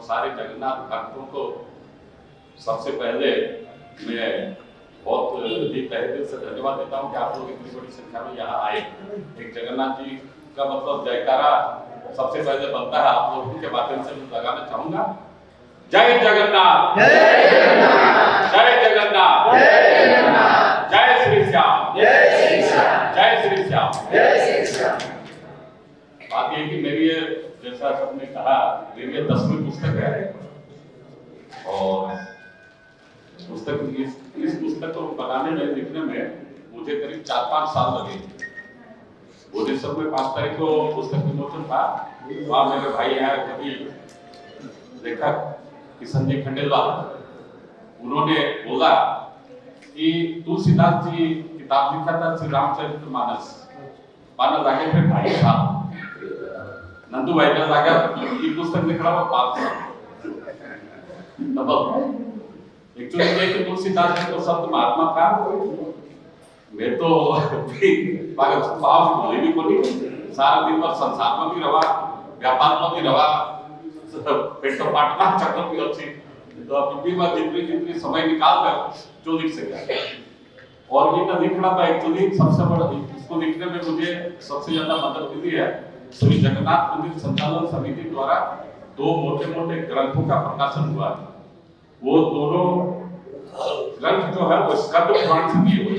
सारे जगन्नाथ भक्तों को सबसे पहले मैं बहुत ही तहे दिल से धन्यवाद देता हूं कि आप लोग इतनी बड़ी संख्या में यहाँ आए। एक जगन्नाथ जी का मतलब जयकारा सबसे पहले बनता है, आप लोगों के माध्यम से मैं लगाना चाहूंगा। जय जगन्नाथ, जय जगन्नाथ, जय जगन्नाथ, जय जगन्नाथ, जय श्री श्याम, जय श्री श्याम, जय श्री श्याम, जय श्री श्याम। बात ये कि मेरी ये जैसा सबने कहा मेरी ये 10वीं पुस्तक है और पुस्तक इस पुस्तक को बनाने में लिखने में मुझे करीब 4-5 साल लगे। भुवनेश्वर में 5 तारीख को पुस्तक विमोचन था। वहां मेरे भाई हैं कवि लेखक किशन जी खंडेलवाल, उन्होंने बोला कि तुलसीदास जी किताब लिखा था श्री रामचरितमानस, माना जाके फिर 2.5 साल नंदू भाई का जाकर ये पुस्तक लिख रहा हुआ 5 साल डबल। एक्चुअली ये कि तुलसीदास जी तो संत महात्मा था, मैं तो पागल भाव बोले भी कोनी, सारा दिन भर संसार में भी रहा, व्यापार में भी रहा, पेट तो पाटना चक्कर भी अच्छी, तो अब भी मैं जितनी समय निकाल कर जो लिख सके। और ये ना लिखना था एक्चुअली सबसे बड़ा, इसको लिखने में मुझे सबसे ज्यादा मदद मिली है श्री जगन्नाथ मंदिर संचालन समिति द्वारा 2 मोटे-मोटे ग्रंथों का प्रकाशन हुआ। वो दोनों ग्रंथ जो है वो स्कंद पुराण से दिए हुए,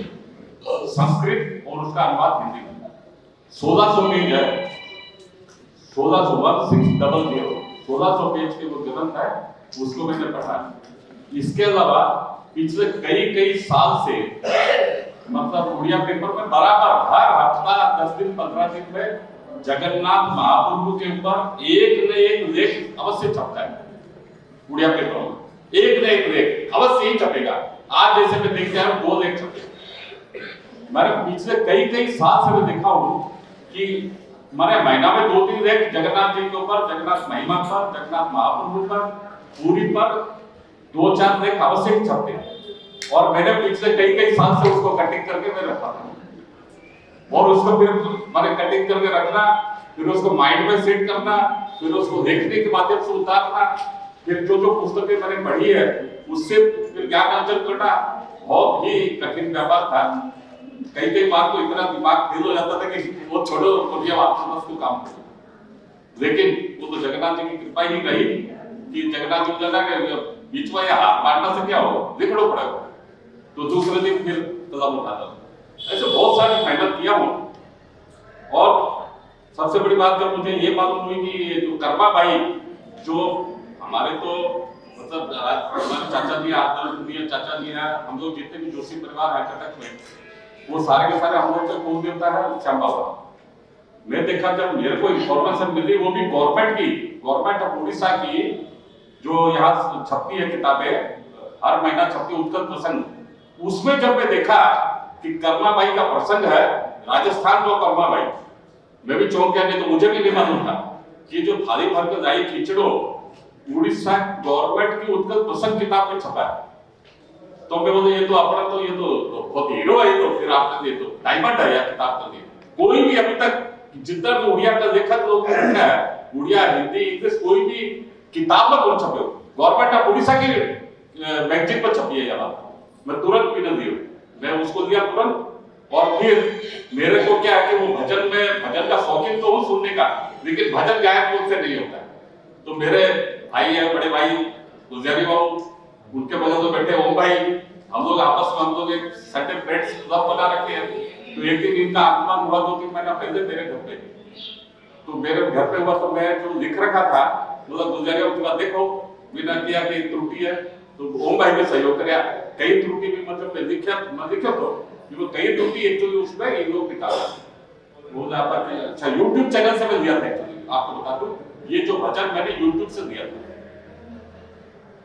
संस्कृत और उसका अनुवाद हिंदी में 1600 पेज है, 1600 पेज के वो ग्रंथ है, उसको मैंने पढ़ा। इसके अलावा पिछले कई साल से मतलब उड़िया पेपर में बराबर हर हफ्ता 10 दिन 15 दिन में जगन्नाथ महाप्रभु के ऊपर एक न एक लेख अवश्य छपता है। उड़िया पेपर में एक न एक लेख अवश्य ही छपेगा। आज जैसे मैं देखते हैं 2 लेख छपे। मैंने पिछले कई साल से मैं देखा हूं कि मैंने महीना में 2-3 लेख जगन्नाथ जी के ऊपर, जगन्नाथ महिमा पर, जगन्नाथ महाप्रभु पर, पूरी पर 2-4 लेख अवश्य ही छपते हैं। और मैंने पिछले कई साल से उसको कटिंग करके मैं रखा था और उसको फिर मैंने कटिंग करके रखना, फिर उसको माइंड में सेट करना, फिर उसको देखने के माध्यम से उतारना, फिर जो पुस्तकें मैंने पढ़ी है उससे फिर ज्ञान अर्जन करना बहुत ही कठिन व्यापार था। कई बार तो इतना दिमाग फेल हो जाता था कि वो छोड़ो वापस को काम करो। लेकिन वो तो जगन्नाथ जी की कृपा ही रही कि जगन्नाथ जी लगा कि बीच में हाथ मारने से क्या हो, लिखड़ो पड़ेगा, तो दूसरे दिन फिर कदम उठाता। ऐसे बहुत सारी मेहनत किया हूं। और सबसे बड़ी बात जब मुझे ये मालूम हुई कि ये जो कर्मा बाई जो हमारे तो मतलब हमारे चाचा जी आदरणीय चाचा जी हैं, हम लोग जितने भी जोशी परिवार है कटक में, वो सारे के सारे हम लोग का कुल देवता है श्याम बाबा। मैं देखा जब मेरे को इंफॉर्मेशन मिली, वो भी गवर्नमेंट ऑफ उड़ीसा की, जो यहाँ छपती है किताबें, हर महीना छपती उत्कल प्रसंग, उसमें जब मैं देखा कि कर्माबाई का प्रसंग है, राजस्थान जो कर्माबाई, मैं भी चौंक गया, नहीं तो मुझे भी नहीं मालूम था कि जो थाली भर कर जाई खींचड़ो उड़ीसा गवर्नमेंट की उत्कल प्रसंग किताब में छपा है। तो मैं बोले ये तो अपना तो ये तो बहुत हीरो है, तो फिर आपने ये तो डायमंड है यार किताब का। कोई भी अभी तक जितना भी उड़िया का लेखक लोग ने लिखा है, उड़िया हिंदी इंग्लिश कोई भी किताब में कौन छपे हो, गवर्नमेंट ऑफ उड़ीसा की मैगजीन पर छपी है। यहाँ मैं तुरंत विनती मैं उसको दिया तुरंत। और फिर मेरे को क्या है कि वो भजन का शौकीन तो हूँ सुनने का, लेकिन भजन गायक लोग से नहीं होता। तो मेरे भाई है, बड़े भाई गुलजारी बाबू, उनके बगल में बैठे ओम भाई, हम लोग आपस में हम लोग एक सर्टेन फ्रेंड्स क्लब बना रखे हैं। तो एक दिन इनका आगमन हुआ 2-3 महीना पहले मेरे घर पे, तो मेरे घर पे हुआ, तो मैं जो लिख रखा था मतलब गुलजारी बाबू देखो बिना किया कि त्रुटि है, तो ओम भाई ने सहयोग किया। कई त्रुटि भी मतलब मैं लिखा तो वो कई त्रुटि एक्चुअली उसमें ये लोग निकाला वो जाता है। अच्छा YouTube चैनल से मैं लिया था एक्चुअली, आपको बता दूं ये जो भजन मैंने YouTube से लिया था,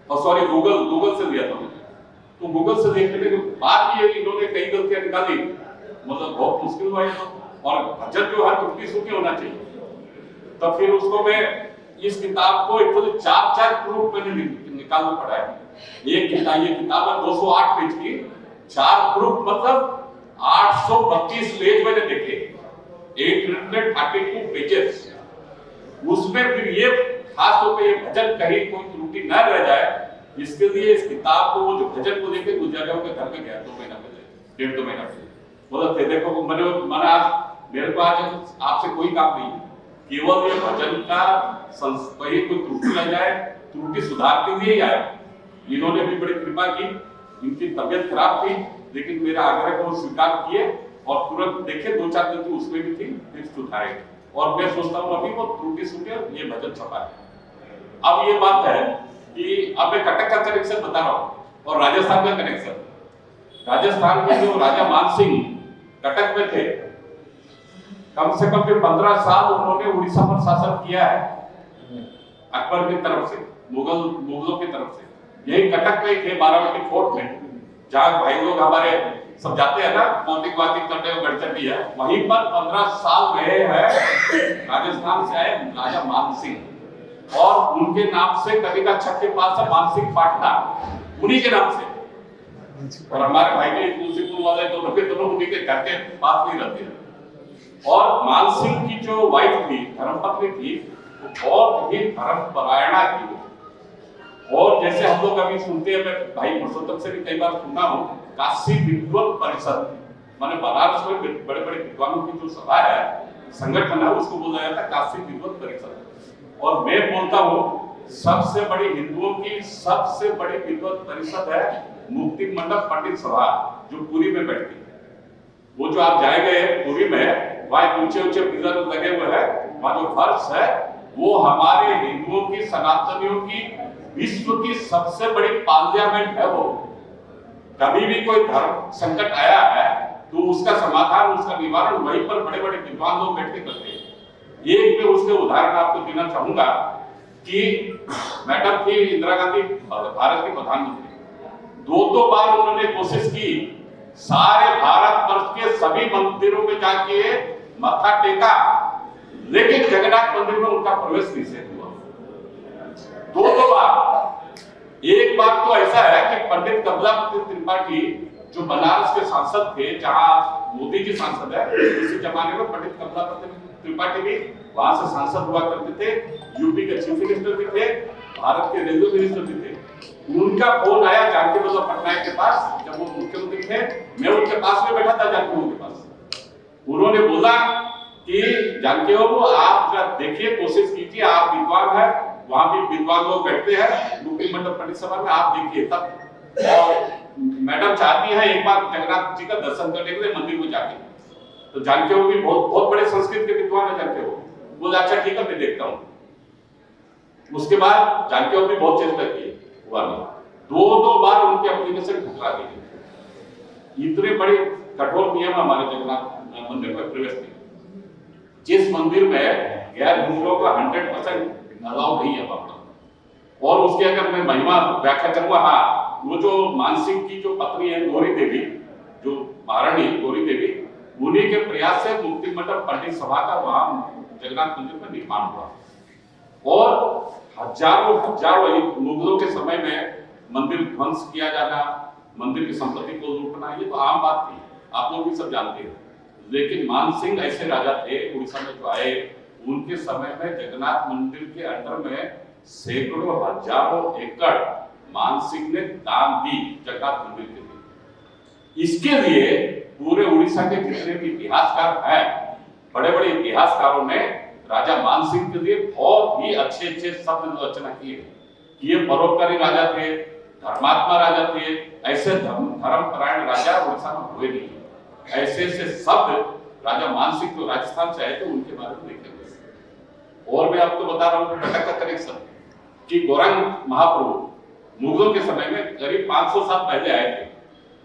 और सॉरी गूगल से लिया था। तो गूगल से देखने के बाद भी इन्होंने कई गलतियां निकाली, मतलब बहुत मुश्किल हुआ है। और भजन जो है त्रुटि सूखी होना चाहिए। तब फिर उसको मैं इस किताब को एक्चुअली 4 प्रूफ मैंने निकालना पड़ा है। एक किताब ये किताब है 208 पेज की, 4 प्रूफ मतलब 832 पेज मैंने देखे, 832 पेजेस। उसमें फिर ये खास तौर पे ये भजन कहीं कोई त्रुटि न रह जाए, इसके लिए इस किताब को, वो जो भजन को लेकर गुजरिया के घर में गया 2 महीना पहले, 1.5-2 महीना पहले, बोला थे देखो मैंने आज मेरे को आज आपसे कोई काम नहीं, केवल ये भजन का कहीं कोई त्रुटि रह जाए, त्रुटि सुधार के लिए ही आया। इन्होंने भी बड़ी कृपा की, इनकी तबियत खराब थी लेकिन मेरा आग्रह को स्वीकार किए और तुरंत देखे 2-4 दिन की उसमें भी थी, फिर सुधारे। और मैं सोचता हूँ अभी वो त्रुटि सुटे ये भजन छपा है। अब ये बात है कि अब मैं कटक का कनेक्शन बता रहा हूँ और राजस्थान का कनेक्शन। राजस्थान के जो राजा मानसिंह कटक में थे, कम से कम 15 साल उन्होंने उड़ीसा पर शासन किया है अकबर की तरफ से, मुगलों की तरफ से। यही कटक में थे, बारावती फोर्ट में, जहां भाई लोग हमारे सब जाते हैं ना मौतिक वातिक करने को गढ़चंडी है, वहीं पर 15 साल रहे हैं। राजस्थान से आए राजा मानसिंह और उनके नाम से कविता छठ के पास है मानसिंह पाटना, उन्हीं के नाम से। और हमारे भाई के तुलसीपुर वाले दोनों उन्हीं के घर के पास नहीं रहते हैं। और मानसिंह की जो वाइफ थी, धर्मपत्नी थी, वो बहुत ही धर्मपरायणा थी। और जैसे हम लोग अभी सुनते हैं, मैं भाई पुरुषोत्तम से भी कई बार सुना हूँ, काशी विद्वत परिषद, माने बनारस में बड़े बड़े विद्वानों की जो सभा है, संगठन है, उसको बोला जाता है काशी विद्वत परिषद। और मैं बोलता हूँ सबसे बड़ी हिंदुओं की सबसे बड़ी विद्वत परिषद है मुक्ति मंडप पंडित सभा, जो पुरी में बैठती है। वो जो आप जाएंगे पुरी में, वहां ऊंचे ऊंचे पिलर लगे हुए हैं, वहां जो फर्श है वो हमारे हिंदुओं की, सनातनियों की, विश्व की सबसे बड़ी पार्लियामेंट है। वो कभी भी कोई धर्म संकट आया है तो उसका समाधान, उसका निवारण वहीं पर बड़े बड़े विद्वान लोग बैठ के करते हैं। एक मैं उसके उदाहरण आपको देना चाहूंगा कि मैडम थी इंदिरा गांधी, भारत की प्रधानमंत्री, 2 बार उन्होंने कोशिश की सारे भारत वर्ष के सभी मंदिरों में जाके मत्था टेका, लेकिन जगन्नाथ मंदिर में उनका प्रवेश निषेध हुआ 2 बार। एक बार तो ऐसा है कि पंडित कमलापति त्रिपाठी जो बनारस के सांसद थे, जहां मोदी जी सांसद है, उसी जमाने में पंडित कमलापति त्रिपाठी भी वहां से सांसद हुआ करते थे, यूपी के चीफ मिनिस्टर भी थे, भारत के रेलवे मिनिस्टर भी थे। उनका फोन आया जानकी वल्लभ पटनायक के पास, जब वो मुख्यमंत्री थे, मैं उनके पास में बैठा था जानकी के पास। उन्होंने बोला कि जानकी बाबू आप जरा देखिए, कोशिश कीजिए, आप विद्वान है, वहां भी विद्वान लोग बैठते हैं मुक्ति मंडप पंडित सभा में, आप देखिए तब। और मैडम चाहती है एक बार जगन्नाथ जी का दर्शन करने के लिए मंदिर में जाके। तो जानकी बाबू भी बहुत बड़े संस्कृत के विद्वान है जानकी बाबू, बोले अच्छा ठीक है मैं देखता हूँ। उसके बाद जानकी बाबू भी बहुत चेष्टा की, हुआ नहीं। 2 बार उनके एप्लीकेशन ठुकरा दी। इतने बड़े कठोर नियम हमारे जगन्नाथ मंदिर में प्रवेश के, जिस मंदिर में गैर हिंदुओं का 100% अलाउ नहीं है वहां पर। और उसके अगर मैं महिमा व्याख्या करूंगा, हाँ, वो जो मानसिंह की जो पत्नी है गौरी देवी, जो महारानी गौरी देवी, उन्हीं के प्रयास से मुक्ति मंडप पंडित सभा का वहां जगन्नाथ मंदिर में निर्माण हुआ। और हजारों मुगलों के समय में मंदिर ध्वंस किया जाना, मंदिर की संपत्ति को लूटना, ये तो आम बात थी, आप लोग भी सब जानते हैं। लेकिन मानसिंह ऐसे राजा थे उड़ीसा में जो आए, उनके समय में जगन्नाथ मंदिर के अंडर में सैकड़ों हजारों एकड़ मानसिंह ने दान दी जगन्नाथ मंदिर के लिए। इसके लिए पूरे उड़ीसा के जितने भी इतिहासकार हैं, बड़े बड़े इतिहासकारों ने राजा मानसिंह के लिए बहुत ही अच्छे शब्द रचना किए। ये परोपकारी राजा थे, धर्मात्मा राजा थे, ऐसे धर्मपरायण राजा उड़ीसा में हुए नहीं। ऐसे शब्द राजा मानसिंह तो राजस्थान से आए थे, उनके बारे में लिखे हुए। और मैं आपको बता रहा हूँ कटक का कनेक्शन कि गौरांग महाप्रभु मुगलों के समय में करीब 500 साल पहले आए थे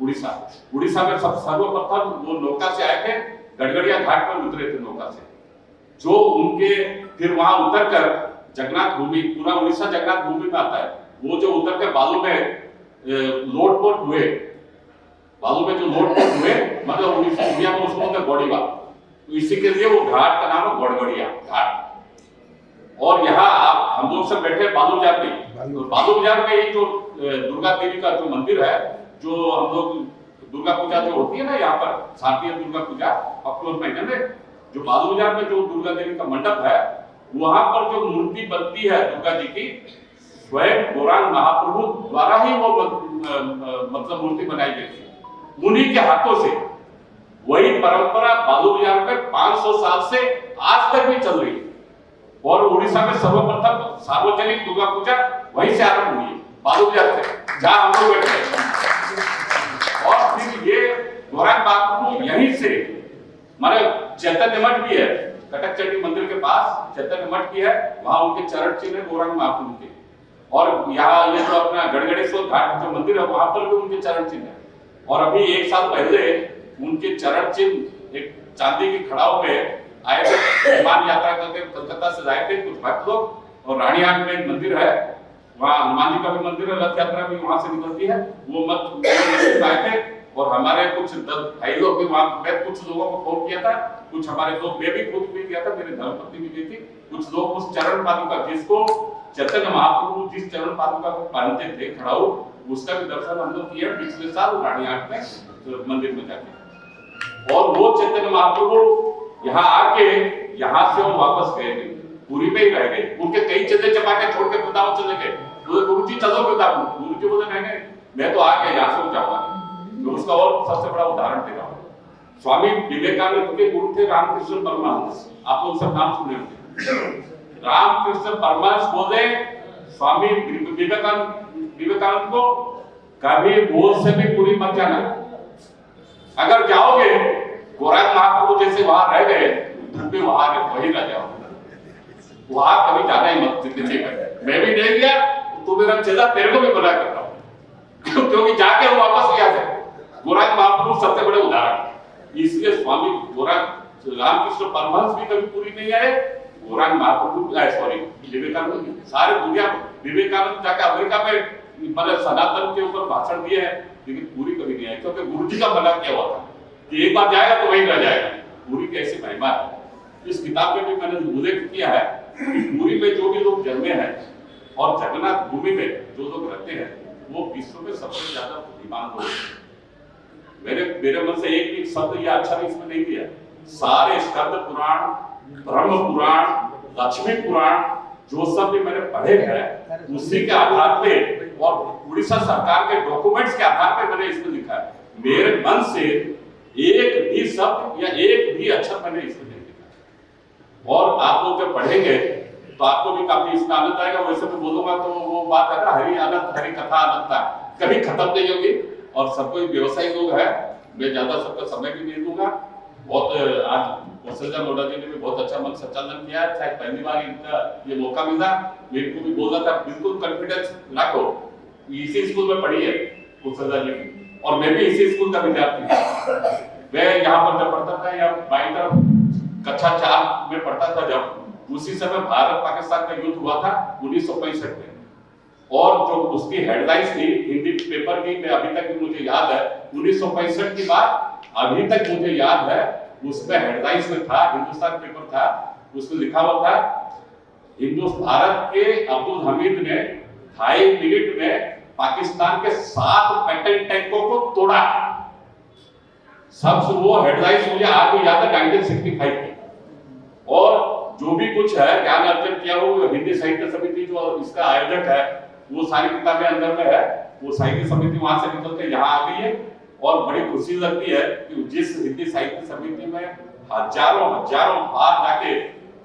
उड़ीसा में सर्वप्रथम वो नौका से आए थे, गड़गड़िया घाट पर उतरे थे नौका से, जो उनके फिर वहां उतर कर जगन्नाथ भूमि, पूरा उड़ीसा जगन्नाथ भूमि में आता है, वो जो उतर कर बालू में लोटपोट हुए, बालू में जो लोटपोट हुए, मतलब उड़िया में उसको बोलते गौड़ीवा, तो इसी के लिए वो घाट का नाम है गौड़गड़िया घाट। और यहाँ आप हम लोग सब बैठे बालू बाजार में, तो बालू बाजार में ही जो दुर्गा देवी का जो मंदिर है, जो हम लोग दुर्गा पूजा जो होती है ना यहाँ पर, शारदीय दुर्गा पूजा अक्टूबर महीने में, जो बालू बाजार में जो दुर्गा देवी का मंडप है, वहां पर जो मूर्ति बनती है दुर्गा जी की, स्वयं गौरांग महाप्रभु द्वारा ही वो मतलब मूर्ति बनाई गई थी, उन्हीं के हाथों से। वही परंपरा बालूविहार में 500 साल से आज तक भी चल रही है। और उड़ीसा में सर्वप्रथम सार्वजनिक दुर्गा पूजा वहीं से आरंभ हुई है, बालूविहार से, जहां हम लोग बैठे हैं। और फिर ये गौरांग महाप्रभु यहीं से, हमारे चैतन्य मठ भी है, कटक चंडी मंदिर के पास चैतन्य मठ भी है, वहां उनके चरण चिन्ह है गौरांग महाप्रभु के। और यहाँ ये जो अपना गढ़गड़ेश्वर घाट जो मंदिर है, वहां पर भी उनके चरण चिन्ह है। और अभी 1 साल पहले उनके चरण चिन्ह एक चांदी की खड़ाओं में आए थे, विमान यात्रा करके कलकत्ता से आए थे कुछ भक्त लोग, और रानीहाट में एक मंदिर है, वहाँ हनुमान जी का भी मंदिर है, रथ यात्रा भी वहां से निकलती है, वो मत आए थे। और हमारे कुछ भाई लोग भी वहां, मैं कुछ लोगों को फोन किया था, कुछ हमारे लोग, मैं भी खुद भी किया था, मेरी धर्मपत्नी भी गई थी, कुछ लोग उस चरण पादुका, जिसको चैतन्य महाप्रभु जिस चरण पादुका को पहनते थे खड़ाऊ, उसका भी दर्शन हम लोग किया पिछले साल रानीहाट में मंदिर में जाके। और वो चैतन्य महाप्रभु यहाँ आके, यहाँ से वो वापस गए थे, पूरी में ही रह गए, उनके कई चले चपाटे छोड़ के वृंदावन चले गए। बोले गुरु जी चलो वृंदावन, गुरु जी बोले नहीं, मैं तो आ गया, यहाँ से जाऊंगा। तो उसका और सबसे बड़ा उदाहरण दे रहा हूँ, स्वामी विवेकानंद के गुरु थे रामकृष्ण परमहंस, आप लोग सब नाम सुने होंगे। रामकृष्ण परमहंस बोले स्वामी विवेकानंद को, कभी बोल से भी पूरी मत जाना, अगर जाओगे गौरांग महाप्रभु जैसे वहां रह गए, तुम भी वहीं रह जाओ, वहां कभी जाना ही मत जिंदगी में। मैं भी नहीं गया, तू मेरा चेला, तेरे को भी मना कर रहा हूं, क्योंकि जाके वो वापस गया है। गौरांग महाप्रभु सबसे बड़े उदाहरण, इसलिए स्वामी गौरांग रामकृष्ण परमहंस भी कभी पूरी नहीं आए, गौरांग महाप्रभु सॉरी विवेकानंद, सारे दुनिया विवेकानंद जाके अमेरिका में मतलब सनातन के ऊपर भाषण दिए हैं, लेकिन पूरी कभी नहीं आए, क्योंकि गुरु जी का मना किया हुआ था कि एक बार जाएगा तो वहीं रह जाएगा। पूरी की ऐसी महिमा है। इस किताब में भी मैंने उल्लेख किया है कि पूरी में जो भी लोग जन्मे हैं और जगन्नाथ भूमि में जो लोग रहते हैं, वो विश्व में सबसे ज्यादा बुद्धिमान लोग हैं। मेरे मन से एक भी शब्द या अक्षर इसमें नहीं दिया, सारे स्कंद पुराण, ब्रह्म पुराण, लक्ष्मी पुराण, जो सब भी मैंने पढ़े हैं, उसी के आधार पे और उड़ीसा सरकार के डॉक्यूमेंट्स के आधार पे मैंने इसमें लिखा है। मेरे मन से एक भी शब्द या एक भी अक्षर मैंने इसमें नहीं लिखा। और आप लोग जब पढ़ेंगे तो आपको भी काफी इसमें आनंद आएगा। वैसे तो बोलूंगा तो वो बात है ना, हरि आनंद, हरि कथा अनंता, कभी खत्म नहीं होगी। और सब कोई व्यवसायी लोग है, मैं ज्यादा सबका समय भी नहीं दूंगा। बहुत आज वसंत लोढ़ा जी ने भी बहुत अच्छा मन संचालन किया, शायद पहली बार इनका ये मौका मिला। मेरे को भी बोला था बिल्कुल कॉन्फिडेंस रखो, इसी स्कूल में पढ़ी है वसंत जी की, और मैं भी इसी स्कूल का विद्यार्थी हूँ। मैं यहाँ पर जब पढ़ता था, या बाई तरफ कक्षा 4 में पढ़ता था जब, उसी समय भारत पाकिस्तान का युद्ध हुआ था 1965 में। और जो उसकी हेडलाइंस थी हिंदी पेपर की, मैं अभी तक भी मुझे याद है, 1965 की बात अभी तक मुझे याद है। उसमें हेडलाइंस में था, हिंदुस्तान पेपर था, उसमें लिखा हुआ था भारत के अब्दुल हमीद ने 2.5 मिनट में पाकिस्तान के 7 पैटर्न टैंकों को तोड़ा। सब वो हेडलाइंस मुझे आज भी याद है, 1965 की। और जो भी कुछ है ज्ञान अर्जन किया हो, हिंदी साहित्य समिति जो इसका आयोजक है, वो सारी किताबें अंदर में है। वो साहित्य समिति वहां से निकल के यहाँ आ गई है, और बड़ी खुशी लगती है कि जिस हिंदी साहित्य समिति में हजारों बार जाके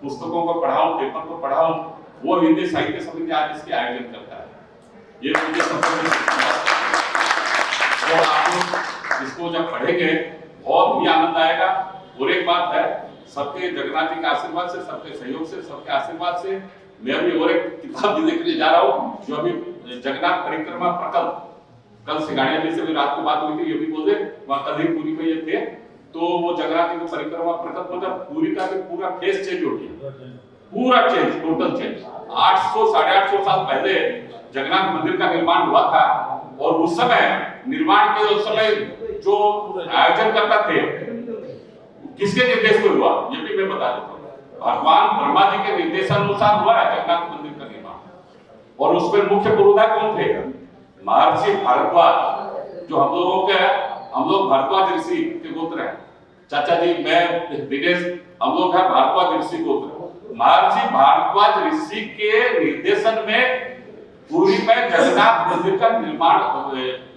पुस्तकों को पढ़ाऊं, पेपर को पढ़ाऊं, वो हिंदी साहित्य समिति आज इसके आयोजन करता है। ये मुझे सबसे तो आप लोग इसको जब पढ़ेंगे बहुत ही आनंद आएगा। और एक बात है, सबके जगन्नाथ जी के आशीर्वाद से, सबके सहयोग से, सबके आशीर्वाद से मैं अभी और एक किताब भी लिखने जा रहा हूँ, जो अभी जगन्नाथ परिक्रमा प्रकल्प, कल से गाड़िया जी से भी रात को बात हुई थी, ये भी बोले वहां कल ही पूरी में ये थे। तो वो जगन्नाथ जी की परिक्रमा प्रकल्प मतलब पूरी का भी पूरा फेस चेंज हो गया, पूरा चेंज, टोटल चेंज। 800-850 साल पहले जगन्नाथ मंदिर का निर्माण हुआ था, और उस समय निर्माण के उस समय जो आयोजन करता थे, किसके निर्देश में हुआ ये भी मैं बता देता हूँ। भगवान ब्रह्मा जी के निर्देशानुसार हुआ है जगन्नाथ मंदिर का निर्माण। और उसमें मुख्य पुरोधा कौन थे? महर्षि भारद्वाज, जो हम लोग भारद्वाज ऋषि के गोत्र हैं। चाचा जी, मैं दिनेश, हम लोग हैं भारद्वाज ऋषि गोत्र। महर्षि भारद्वाज ऋषि के निर्देशन में पुरी में जगन्नाथ मंदिर का निर्माण,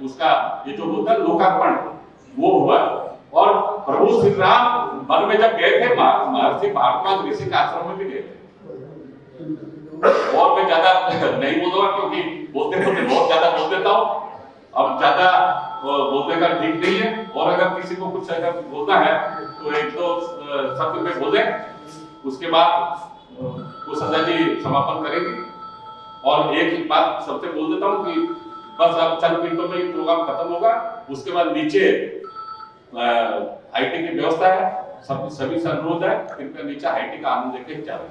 उसका ये जो होता है लोकार्पण, वो हुआ। और प्रभु श्री राम वन में जब गए थे, महर्षि भारद्वाज ऋषि के आश्रम में भी गए थे। और मैं ज्यादा नहीं बोलूंगा क्योंकि बोलते बोलते बहुत ज्यादा बोल देता हूँ, अब ज्यादा बोलने का ठीक नहीं है। और अगर किसी को कुछ अगर बोलना है तो एक दो शब्द में बोले, उसके बाद वो सदा जी समापन करेंगे। और एक बात सबसे बोल देता हूँ कि बस अब चंद मिनटों में ही प्रोग्राम खत्म होगा। उसके बाद नीचे हाईटी की व्यवस्था है, सभी से अनुरोध है कृपया नीचे हाईटी का आनंद लेके जाए।